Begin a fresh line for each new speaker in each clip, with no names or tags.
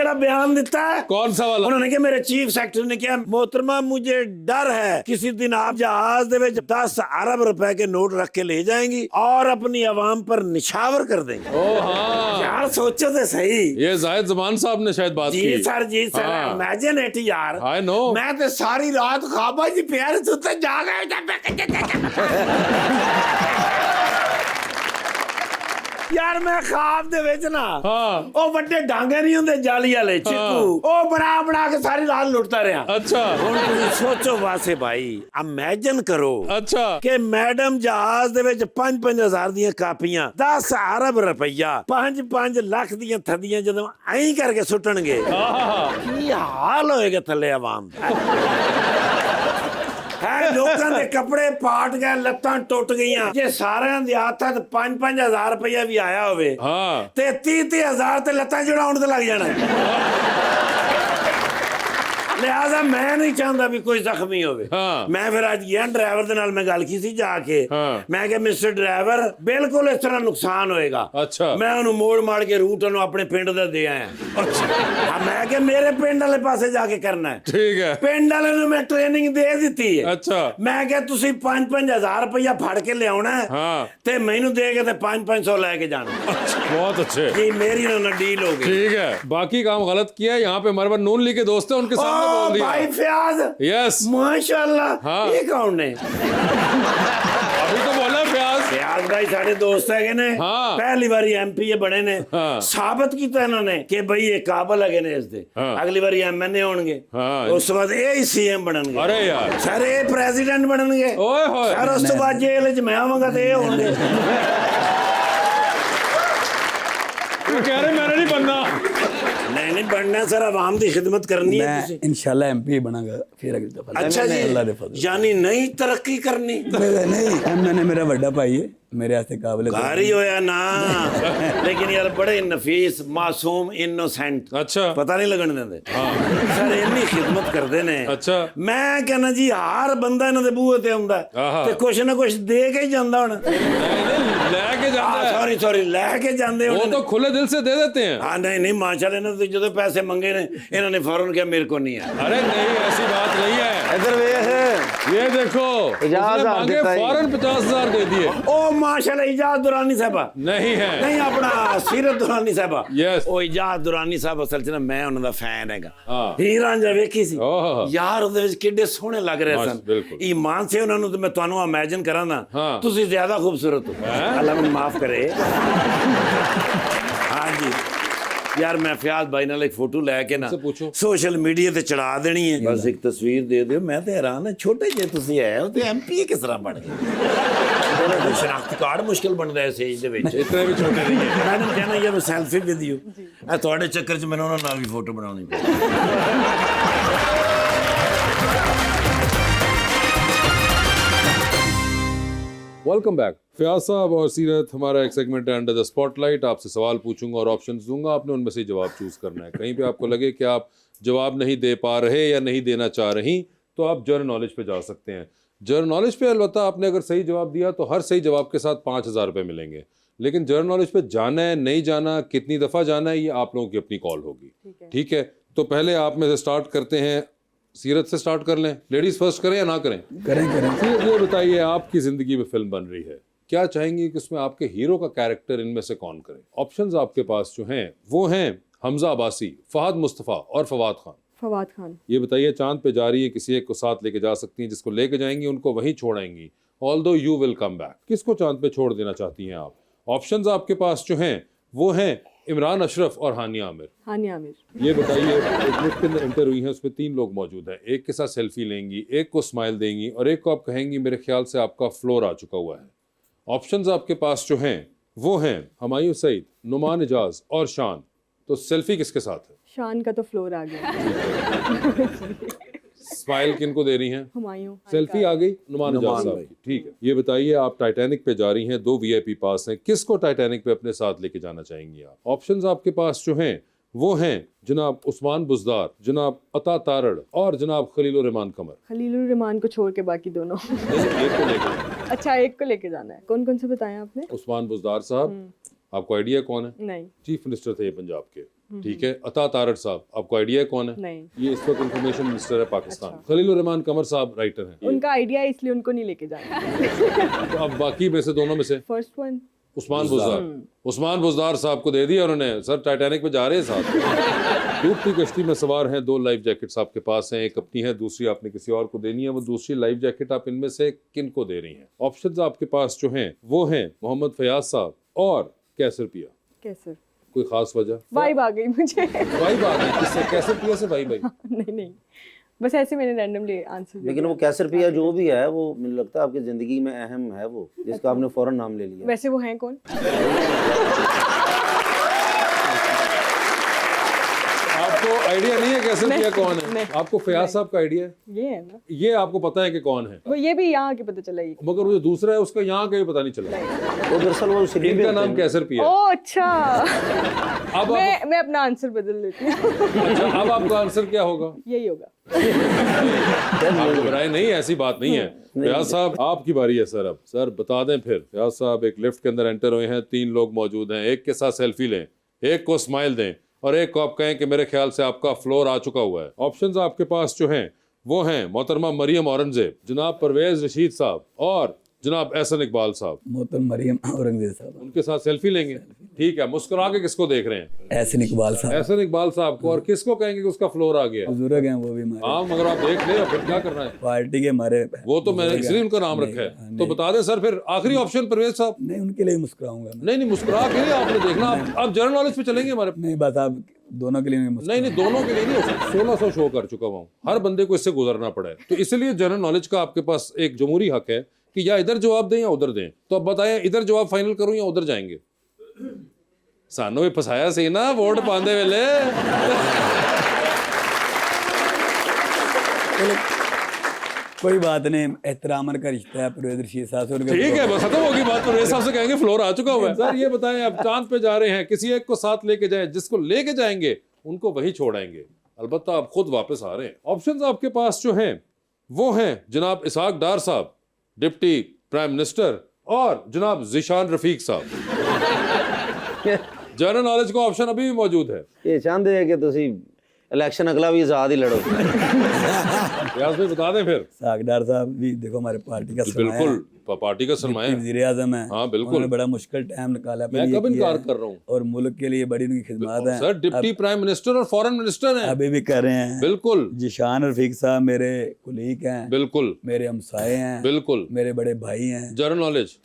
जेड़ा बयान दिता है।
कौन सा वाला?
उन्होंने कहा मेरे चीफ सेक्रेटरी ने कहा मोहतरमा मुझे डर है किसी दिन आप जहाज दे विच 10 अरब रुपए के नोट रख के ले जाएंगी और अपनी आवाम पर निछावर कर देंगे।
ओ हाँ
यार सोचो तो सही।
ये जाहिद जमान साहब ने शायद बात
जी
की।
सर इमेजिन इट यार।
I know.
मैं तो सारी रात ख्वाबा जी प्यार सुते जाग यार मैं ख्वाब दे विच ना ओ बड़े डांगे नहीं होंदे जाली वाले चिकू ओ बना के सारी रात लुटता रहा।
अच्छा
हुण तुसीं सोचो वासे भाई इमेजिन करो
अच्छा
कि मैडम जहाज दे विच 5-5 हज़ार दियां कापियां 10 अरब रुपया 5-5 लाख दियां थदियां जदों ऐं करके सुट्टणगे की हाल होएगा थल्ले आवाम दा। है लोगों के कपड़े पाट गए लत्तां टुट गईयां जे सारिਆਂ ਦੇ ਹੱਥਾਂ 5-5 हज़ार रुपया भी आया होवे ते 30 हज़ार ते लत्तां जुड़ाउण ते लग जाना। लिहाजा मैं नहीं चाहता भी कोई जख्मी होवे। मैं फिर आज गया ड्राइवर दे नाल मैं गल की सी जाके मैं कहा मिस्टर ड्राइवर बिल्कुल इस तरह नुकसान होएगा।
अच्छा
मैं उन्होंने मोड़ मार के रूट उन्होंने अपने पिंड दा दे आया। अच्छा मैं कहा मेरे पिंड वाले पासे जाके करना है। ठीक है पिंड वाले ने मैं ट्रेनिंग दे दी है। अच्छा मैं कहा तुसी 5-5 हज़ार रुपया फड़ के ले आना है ते मैनू दे के ते 500 लेके जाना। बहुत अच्छे जी मेरी ना डील हो गई। ठीक है बाकी काम गलत किया यहाँ पे हमारे नून लीग के दोस्त हैं उनके सामने बोल दिया। भाई फयाज यस माशाल्लाह ये कौन है? अभी तो बोला फयाज भाई साढ़े दोस्त है ने पहली बारी एमपी बने ने साबित किया इन्होंने कि भाई ये काबिल है ने इस दे अगली बारी एमएनए होंगे उस बाद ये सीएम बननगे। अरे यार सर ये प्रेसिडेंट बननगे सर उस तो बाद जेल च मैं आवांगा ते ये होंगे। कह रहे मैंने नहीं बनना। नहीं बनना सर आवाम की खिदमत करनी है।
इंशाल्लाह एमपी बनांगा फिर अगली दफा।
अच्छा जी यानी नई तरक्की करनी
नहीं मैंने मेरा बड़ा भाई है मेरे आस्ते काबिल
कारी होया ना लेकिन यार बड़े नफीस मासूम इनोसेंट अच्छा पता नहीं लगन देंदे सर इन्नी खिदमत करते ने। अच्छा मैं कहना जी हर बंदा इन्हां दे बूहे ते आउंदा ते कुछ ना कुछ दे के ही जांदा हुण लेके जांदा है। सॉरी लेके जांदे
वो तो खुले दिल से दे देते हैं।
हां नहीं माशाल्लाह इन्होंने तो जो पैसे मंगे ने इन्होंने फौरन कहा मेरे को नहीं है।
अरे नहीं ऐसी बात नहीं है।
इधर
ये देखो मांगे फौरन 50,000 दे दिए।
ओ माशाल्लाह इजाज दुरानी साहबा नहीं है नहीं अपना सीरत दुरानी साहबा ओ इजाज दुरानी साहब असल च ना मैं उन्हां दा फैन हैगा। हीर रांझा वेखी सी यार ਉਹਦੇ ਵਿੱਚ ਕਿੱਡੇ ਸੋਹਣੇ ਲੱਗ ਰਹੇ ਸਨ। ईमान से उन्होंने तो मैं ਤੁਹਾਨੂੰ इमेजिन करा ना ਤੁਸੀਂ ज्यादा खूबसूरत हो अल्लाह ਮੈਨੂੰ माफ करे। हाँ जी यार मैं फयाज भाई नाल एक फोटो लैके ना सोशल मीडिया ते चढ़ा देनी है बस एक तस्वीर दे दियो। मैं तो हैरान है छोटे जे तुसी है ते एमपी किस तरह बन गए। शनाख्ती कार्ड मुश्किल बनता है इस एज दे विच इतने भी छोटे नहीं है। मैडम कहना यार सैल्फी विद यू ए ਤੁਹਾਡੇ ਚੱਕਰ 'ਚ ਮੈਨੂੰ ਉਹਨਾਂ ਨਾਲ ਵੀ फोटो बनानी पई।
Welcome back. फयाज साहब और सीरत हमारा एक सेगमेंट है अंडर द स्पॉटलाइट। आपसे सवाल पूछूंगा और ऑप्शंस दूंगा आपने उनमें से जवाब चूज करना है। कहीं पे आपको लगे कि आप जवाब नहीं दे पा रहे या नहीं देना चाह रही तो आप जनरल नॉलेज पे जा सकते हैं। जनरल नॉलेज पे अलबत्ता आपने अगर सही जवाब दिया तो हर सही जवाब के साथ 5,000 रुपये मिलेंगे। लेकिन जनरल नॉलेज पे जाना है नहीं जाना कितनी दफ़ा जाना है ये आप लोगों की अपनी कॉल होगी। ठीक है तो पहले आप में से स्टार्ट करते हैं। सीरत से स्टार्ट कर लें। लेडीज फर्स्ट करें या ना करें?
करें।
ये बताइए आपकी जिंदगी में फिल्म बन रही है क्या चाहेंगे कि उसमें आपके हीरो का कैरेक्टर इनमें से कौन करे? ऑप्शंस आपके पास जो हैं वो हैं हमजा अब्बासी, फहद मुस्तफ़ा और फवाद खान।
फवाद खान।
ये बताइए चांद पे जा रही है किसी एक को साथ लेके जा सकती हैं जिसको लेके जाएंगी उनको वहीं छोड़ाएंगी although you will come back. किसको चांद पे छोड़ देना चाहती हैं आप? ऑप्शंस आपके पास जो हैं वो हैं इमरान अशरफ और हानिया आमिर।
हानिया आमिर।
ये बताइए एक लिस्ट के अंदर एंटर हुई है उसमें 3 लोग मौजूद हैं। एक के साथ सेल्फी लेंगी एक को स्माइल देंगी और एक को आप कहेंगी मेरे ख्याल से आपका फ्लोर आ चुका हुआ है। ऑप्शंस आपके पास जो हैं वो हैं हुमायूं सईद, नुमान इजाज और शान। तो सेल्फी किसके साथ है?
शान का तो फ्लोर आ गया।
स्माइल किनको दे रही हैं?
हुमायूं।
सेल्फी आ गई नुमान इजाज साहब की। ठीक है ये बताइए आप टाइटैनिक पे जा रही हैं 2 VIP पास हैं किसको टाइटैनिक पे अपने साथ लेके जाना चाहेंगी आप? ऑप्शंस आपके पास जो हैं वो हैं जनाब उस्मान बुज़दार, जनाब अता तारड़ और जनाब खलीलुर रहमान कमर।
खलीलुर रहमान को छोड़ के बाकी दोनों।
एक को लेके
अच्छा एक को लेके जाना है। कौन कौन से बताया आपने?
उस्मान बुज़दार साहब आपको आइडिया कौन है?
नहीं।
चीफ मिनिस्टर थे पंजाब के। ठीक है। अता तारड़ साहब, आपको आइडिया है कौन है?
नहीं।
ये इस वक्त इंफॉर्मेशन मिनिस्टर है पाकिस्तान।
अच्छा।
खलीलुर रहमान कमर साहब राइटर हैं।
उनका आइडिया है इसलिए उनको नहीं लेके जाना।
तो अब बाकी में से दोनों में से
फर्स्ट वन
उस्मान बुज़दार, उस्मान बुज़दार साहब को दे दिया उन्होंने। सर टाइटैनिक में जा रहे हैं साथ। डूबती कश्ती में सवार हैं, 2 लाइफ जैकेट्स आपके पास हैं, एक अपनी है, दूसरी आपने किसी और को देनी है। वो दूसरी लाइफ जैकेट आप इनमें से किन को दे रही हैं? ऑप्शंस आपके पास जो हैं वो हैं मोहम्मद फयाज साहब और कैसर पिया।
कैसर
कोई खास वजह?
वाइब आ गई मुझे।
वाइब आ गई किससे? कैसर पिया से वाइब आई?
नहीं बस ऐसे मैंने रैंडमली आंसर दिया।
लेकिन वो कैसर पिया जो भी है वो मुझे लगता है आपकी जिंदगी में अहम है, वो जिसका आपने फौरन नाम ले लिया।
वैसे वो हैं कौन?
आपको आइडिया नहीं है कैसर पिया कौन है?
नहीं।
आपको फयाज साहब का आइडिया है?
ये है ना,
ये आपको पता है कि कौन है,
वो ये भी यहाँ आके पता चला ये।
मगर वो जो दूसरा है उसका यहाँ का भी पता नहीं चला।
वो दरअसल वो सिटी
इनका नाम कैसर पिया है।
ओ अच्छा।
अब
मैं अपना आंसर बदल लेती हूँ।
अच्छा, अब आपका आंसर क्या होगा?
यही होगा।
आप घबराए नहीं, ऐसी बात नहीं है। फयाज साहब आपकी बारी है सर। अब सर बता दें फिर। फयाज साहब एक लिफ्ट के अंदर एंटर हुए हैं, 3 लोग मौजूद हैं। एक के साथ सेल्फी लें, एक को स्माइल दें और एक को आप कहें कि मेरे ख्याल से आपका फ्लोर आ चुका हुआ है। ऑप्शंस आपके पास जो हैं वो हैं मोहतरमा मरियम औरंगजेब, जनाब परवेज रशीद साहब और जनाब एहसन इकबाल साहब।
मोहतरम मरियम औरंगजेब साहब।
उनके साथ सेल्फी लेंगे, ठीक है। मुस्कुरा के किसको देख रहे हैं?
एहसन इकबाल साहब।
एहसन इकबाल साहब को। और किसको कहेंगे कि उसका फ्लोर आ गया?
बुजुर्ग हैं वो भी हमारे,
हाँ, मगर आप देख ले, फिर क्या करना है?
पार्टी के हमारे।
वो तो मैंने इसलिए उनका नाम रखा है। तो बता दें सर फिर आखिरी ऑप्शन परवेज साहब।
नहीं, उनके लिए मुस्कुराऊंगा मैं।
नहीं, मुस्कुरा के लिए आपने देखना। आप जनरल नॉलेज पे चलेंगे हमारे?
नहीं, बस आप दोनों के लिए
नहीं, दोनों के लिए नहीं। 1600 शो कर चुका हूँ, हर बंदे को इससे गुजरना पड़ा है। तो इसलिए जनरल नॉलेज का आपके पास एक जमहूरी हक है कि या इधर जवाब दें या उधर दें। तो अब बताएं, इधर जवाब फाइनल करूं या उधर जाएंगे? सानू भी फसाया सी ना वोट पांदे वेले।
कोई बात नहीं, एहतरामन का रिश्ता है परवेज रशीद साहब से।
ठीक है, बस खत्म होगी बात। परवेज साहब से कहेंगे फ्लोर आ चुका हुआ है। सर ये बताएं, आप चांद पे जा रहे हैं, किसी एक को साथ लेके जाएं, जिसको लेके जाएंगे उनको वही छोड़ाएंगे, अलबत्ता आप खुद वापस आ रहे हैं। ऑप्शंस आपके पास जो हैं वो हैं जनाब इसहाक डार साहब, डिप्टी प्राइम मिनिस्टर, और जनाब ज़ीशान रफीक साहब। जनरल नॉलेज का ऑप्शन अभी भी मौजूद है।
ये चाहते हैं कि ਤੁਸੀਂ इलेक्शन अगला भी आजाद ही लड़ो।
रियाज भाई बता दें फिर।
सागदार साहब भी देखो हमारे पार्टी का सरमाया है।
बिल्कुल पार्टी का सरमाया है।
वज़ीर आज़म है।
हाँ, बिल्कुल।
उन्होंने बड़ा मुश्किल टाइम निकाला,
मैं कब इनकार कर रहा हूँ?
और मुल्क के लिए बड़ी उनकी खिदमत है।
सर डिप्टी प्राइम मिनिस्टर और फॉरेन मिनिस्टर हैं।
अभी भी कर रहे हैं।
बिल्कुल।
ज़ीशान रफीक साहब मेरे कुलीग हैं।
बिल्कुल।
मेरे हमसाए हैं।
बिल्कुल।
मेरे बड़े भाई हैं।
जनरल नॉलेज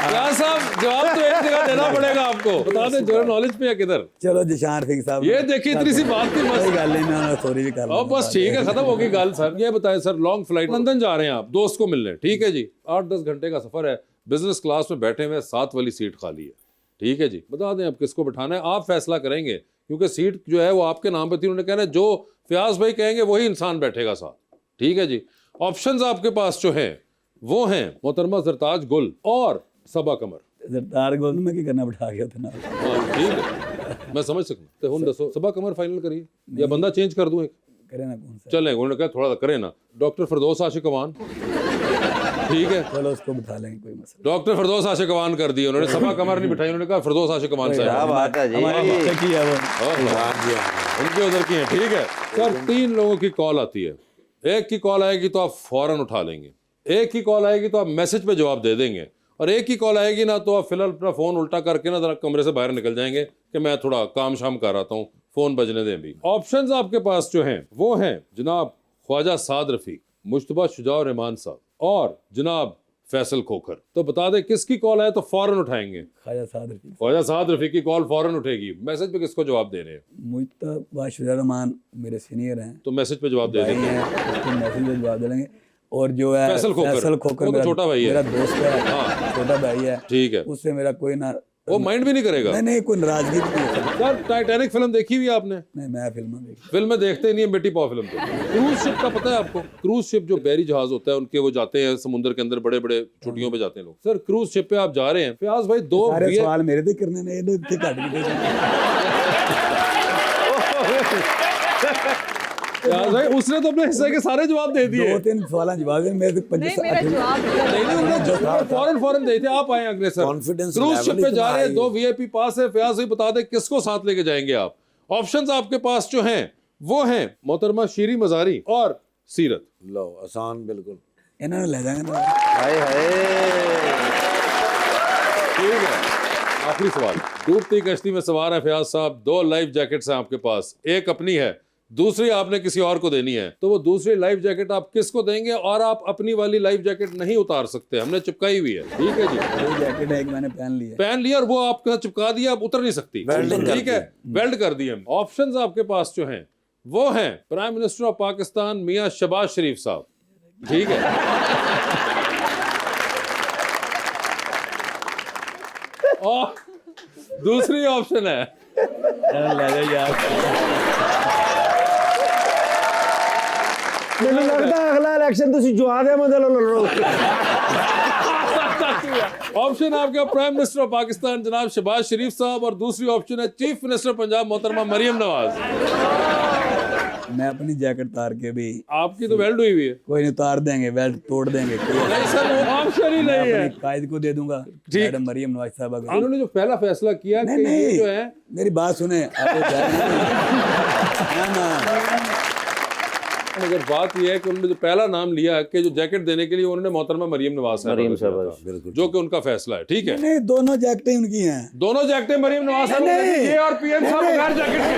क्या साहब, जवाब तो एक जगह देना पड़ेगा आपको। बता दें जनरल नॉलेज पे या किधर?
चलो ज़ीशान रफीक साहब,
ये देखिए इतनी सी बात थी बस।
कोई गल नहीं, मैं सॉरी भी कर
अब बस ठीक है, खत्म होगी गल। सर ये बताएं सर, लॉन्ग फ्लाइट लंदन जा रहे हैं आप, दोस्त को मिलने, ठीक है जी, 8-10 घंटे का सफर है, बिजनेस क्लास में बैठे हुए, 7 वाली सीट खाली है, ठीक है जी। बता दें अब किसको बिठाना है, आप फैसला करेंगे, क्योंकि सीट जो है वो आपके नाम पर थी। उन्होंने कहना है जो फयाज भाई कहेंगे वही इंसान बैठेगा साथ, ठीक है जी। ऑप्शंस आपके पास जो है वो हैं मोहतरमा जरताज गुल और सबा कमर।
जरतार गोल में की करना बिठा गया था ना।
हाँ, ठीक है, मैं समझ सकता। तो हम दसो सबा कमर फाइनल करिए या बंदा चेंज कर दूं एक?
करे ना कौन सा?
चलें, उन्होंने कहा थोड़ा सा करें ना। डॉक्टर फिरदौस आशिक अवान, ठीक है,
चलो उसको बिठा लेंगे, कोई मसला
डॉक्टर फिरदौस आशिक अवान कर दिए उन्होंने। सबा कमर नहीं बिठाई, उन्होंने कहा फिरदौस आशिक अवान
क्या
साहब।
बात है जी।
हमारे बच्चे की है वो।
उनके उधर की है, ठीक है। सर 3 लोगों की कॉल आती है, एक की कॉल आएगी तो आप फौरन उठा लेंगे, एक की कॉल आएगी तो आप मैसेज पे जवाब दे देंगे, और एक ही कॉल आएगी ना तो आप फिलहाल अपना फ़ोन उल्टा करके ना जरा कमरे से बाहर निकल जाएंगे कि मैं थोड़ा काम शाम कर रहा हूँ, फ़ोन बजने दें भी। ऑप्शंस आपके पास जो हैं वो हैं जनाब ख्वाजा साद रफ़ीक, मुश्तबा शुजा रहमान साहब और जनाब फैसल खोखर। तो बता दें किसकी कॉल है तो फौरन उठाएंगे?
ख्वाजा साद रफीक।
ख्वाजा साद रफ़ीक की कॉल फौरन उठेगी। मैसेज पे किसको जवाब दे रहे हैं?
मुश्तबा शुजा रहमान मेरे सीनियर हैं,
तो मैसेज पे जवाब दे
भाई
देंगे।
हैं, उसको मैसेज में जवाब दे देंगे। और जो है
फैसल खोखर, वो तो छोटा भाई है।
मेरा दोस्त है,
हाँ।
छोटा भाई है,
ठीक है,
उससे मेरा कोई ना,
वो माइंड भी नहीं करेगा।
नहीं कोई नाराजगी नहीं है।
सर टाइटैनिक फिल्म देखी हुई है आपने?
नहीं, मैं फिल्म देखी।
फिल्में देखते नहीं है, बेटी पाव फिल्म तो। क्रूज शिप का पता है आपको? क्रूज शिप जो बहरी जहाज होता है उनके, वो जाते हैं समुद्र के अंदर, बड़े बड़े छुट्टियों पे जाते हैं लोग। सर क्रूज शिप पे आप जा रहे हैं, फयाज भाई दो
सारे सवाल मेरे से करने ने, ये घट गए।
फयाज भाई उसने तो अपने हिस्से के सारे जवाब दे दिए।
2-3 सवाल जवाब है मेरे तो
नहीं मेरा जवाब
नहीं उन्होंने फौरन दे थे। आप आए अगले sir,
Confidence
cruise
level
ship पे जा रहे हैं,
इतना
2 वीआईपी पास है। फयाज भाई बता दे किसको साथ लेके जाएंगे आप। ऑप्शंस आपके पास जो हैं वो हैं मोहतरमा शीरी मजारी और सीरत।
लो आसान बिल्कुल।
इन्होंने ले जाएंगे ना।
हाय हाय।
ठीक है, आखिरी सवाल। डूबती कश्ती में सवार है फयाज साहब, 2 लाइफ जैकेट्स हैं आपके पास, एक अपनी है, दूसरी आपने किसी और को देनी है। तो वो दूसरी लाइफ जैकेट आप किसको देंगे? और आप अपनी वाली लाइफ जैकेट नहीं उतार सकते, हमने चिपकाई हुई है। ठीक है जी,
वो जैकेट है एक मैंने पहन लिया
और वो आपके साथ चिपका दिया, अब उतर नहीं सकती।
वेल्डिंग कर
ठीक है, वेल्ड कर दिए हम। ऑप्शंस आपके पास जो हैं वो हैं प्राइम मिनिस्टर ऑफ पाकिस्तान मियां शहबाज शरीफ साहब। ठीक है, और दूसरी ऑप्शन है
ले जाओ यार।
ਮੈਨੂੰ ਲੱਗਦਾ ਅਗਲਾ ਇਲੈਕਸ਼ਨ ਤੁਸੀਂ ਜਵਾਦ ਅਹਿਮਦ ਨਾਲ ਲੜੋਗੇ।
ऑप्शन आपका प्राइम मिनिस्टर ऑफ पाकिस्तान जनाब शहबाज शरीफ साहब, और दूसरी ऑप्शन है चीफ मिनिस्टर पंजाब मोहतरमा मरियम नवाज।
मैं अपनी जैकेट उतार के भी,
आपकी तो वेल्ड हुई हुई है।
कोई नहीं उतार देंगे, बेल्ट तोड़ देंगे।
नहीं सर, वो ऑप्शन ही नहीं है।
कायद को दे दूंगा, मैडम मरियम नवाज साहब।
उन्होंने जो पहला फैसला किया कि ये जो है,
मेरी बात सुने
अगर बात यह है कि उन्होंने जो पहला नाम लिया कि जो जैकेट देने के लिए उन्होंने मोहतरमा मरियम नवाज साहब
मरियम
जो कि उनका फैसला है। ठीक है,
नहीं, दोनों जैकेटें उनकी हैं।
दोनों जैकेटें मरियम नवाज साहब ने दी और पीएम साहब बगैर जैकेट के।